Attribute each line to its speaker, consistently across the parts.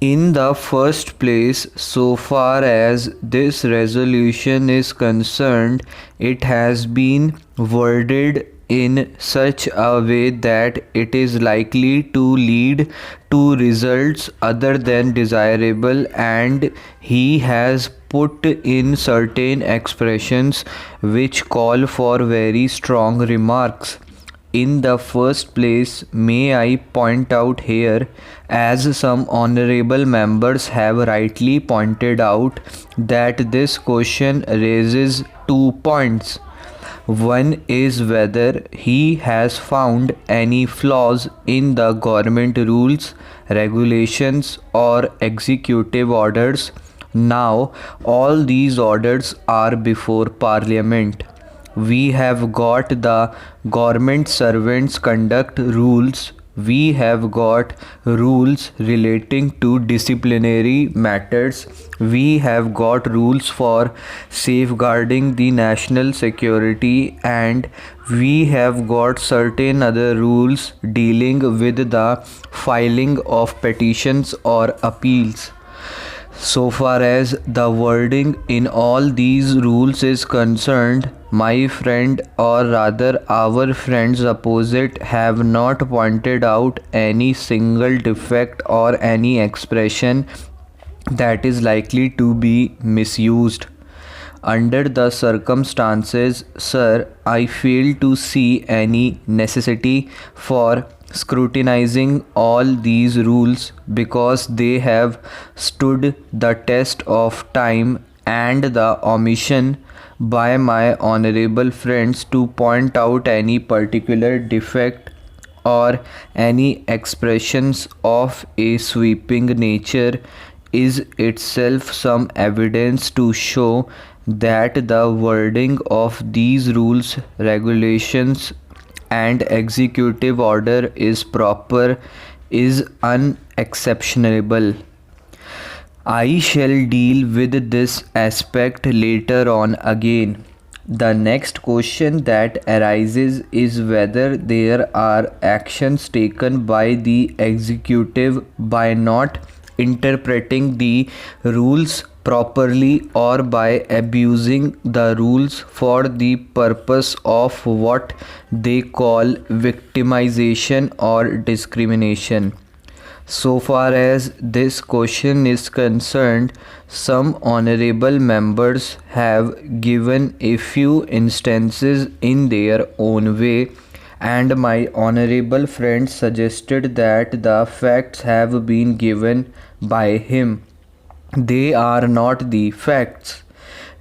Speaker 1: In the first place, so far as this resolution is concerned, it has been worded in such a way that it is likely to lead to results other than desirable, and he has put in certain expressions which call for very strong remarks. In the first place, may I point out here, as some honorable members have rightly pointed out, that this question raises 2 points. One is whether he has found any flaws in the government rules, regulations, or executive orders. Now, all these orders are before Parliament. We have got the government servants conduct rules. We have got rules relating to disciplinary matters. We have got rules for safeguarding the national security, and we have got certain other rules dealing with the filing of petitions or appeals. So far as the wording in all these rules is concerned, my friend, or rather our friends opposite, have not pointed out any single defect or any expression that is likely to be misused. Under the circumstances, sir, I fail to see any necessity for scrutinizing all these rules because they have stood the test of time, and the omission by my honorable friends to point out any particular defect or any expressions of a sweeping nature is itself some evidence to show that the wording of these rules, regulations, and executive order is proper, is unexceptionable. I shall deal with this aspect later on again. The next question that arises is whether there are actions taken by the executive by not interpreting the rules properly or by abusing the rules for the purpose of what they call victimization or discrimination. So far as this question is concerned, some honorable members have given a few instances in their own way, and my honorable friend suggested that the facts have been given by him. They are not the facts,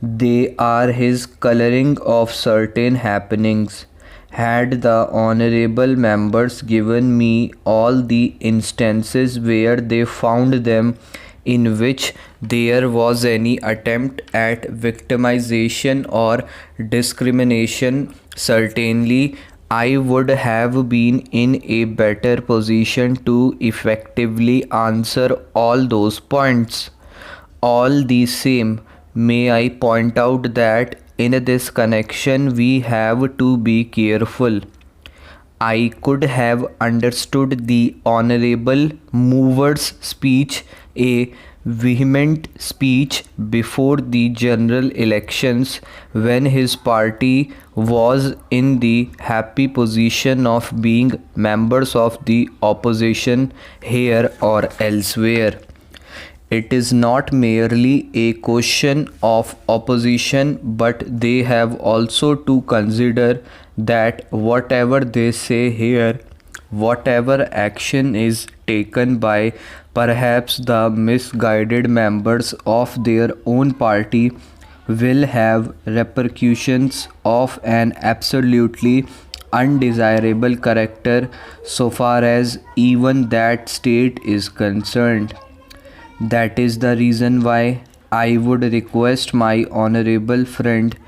Speaker 1: they are his coloring of certain happenings. Had the honorable members given me all the instances where they found them in which there was any attempt at victimization or discrimination, certainly I would have been in a better position to effectively answer all those points. All the same, may I point out that in this connection we have to be careful. I could have understood the honorable mover's speech, a vehement speech before the general elections, when his party was in the happy position of being members of the opposition here or elsewhere. It is not merely a question of opposition, but they have also to consider that whatever they say here, whatever action is taken by perhaps the misguided members of their own party, will have repercussions of an absolutely undesirable character so far as even that state is concerned. That is the reason why I would request my honorable friend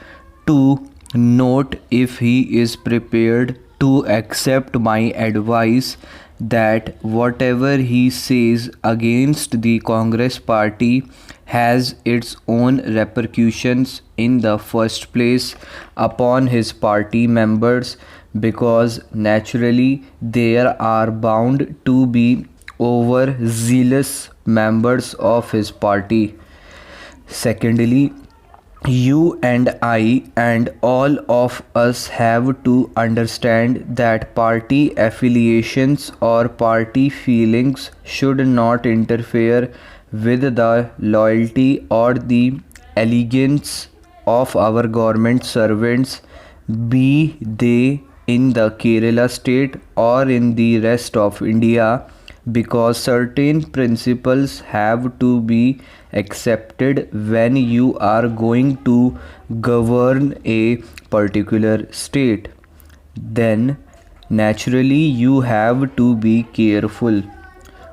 Speaker 1: to note, if he is prepared to accept my advice, that whatever he says against the Congress party has its own repercussions in the first place upon his party members, because naturally there are bound to be overzealous members of his party. Secondly, you and I and all of us have to understand that party affiliations or party feelings should not interfere with the loyalty or the allegiance of our government servants, be they in the Kerala state or in the rest of India, because certain principles have to be accepted when you are going to govern a particular state. Then naturally you have to be careful.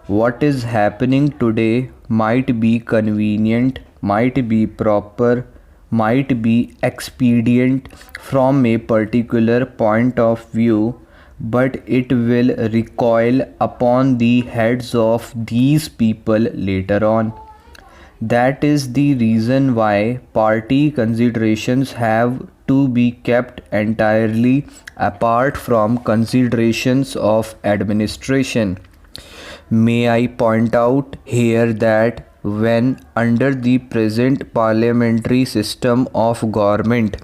Speaker 1: What is happening today might be convenient, might be proper, might be expedient from a particular point of view, but it will recoil upon the heads of these people later on. That is the reason why party considerations have to be kept entirely apart from considerations of administration. May I point out here that when under the present parliamentary system of government,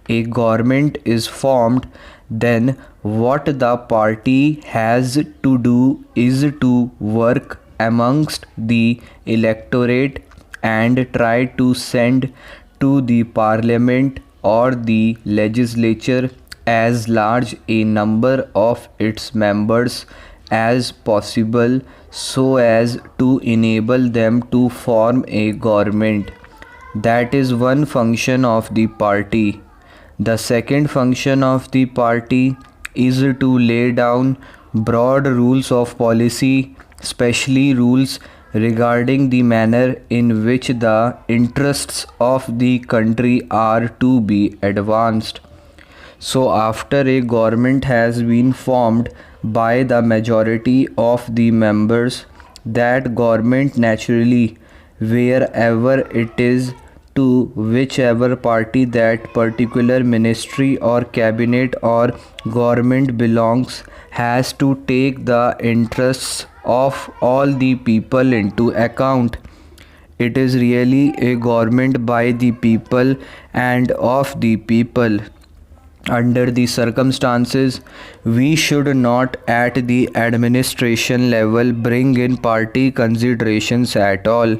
Speaker 1: a government is formed, then what the party has to do is to work amongst the electorate and try to send to the parliament or the legislature as large a number of its members as possible so as to enable them to form a government. That is one function of the party. The second function of the party is to lay down broad rules of policy, especially rules regarding the manner in which the interests of the country are to be advanced. So, after a government has been formed by the majority of the members, that government naturally, wherever it is, to whichever party that particular ministry or cabinet or government belongs, has to take the interests of all the people into account. It is really a government by the people and of the people. Under the circumstances, we should not at the administration level bring in party considerations at all.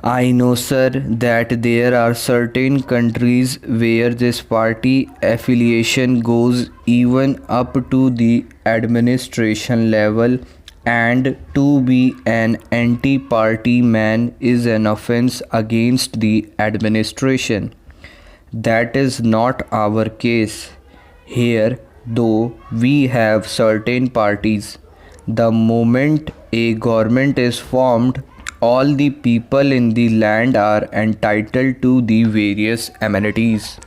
Speaker 1: I know, sir, that there are certain countries where this party affiliation goes even up to the administration level, and to be an anti party man is an offense against the administration. That is not our case. Here, though, we have certain parties. The moment a government is formed, all the people in the land are entitled to the various amenities.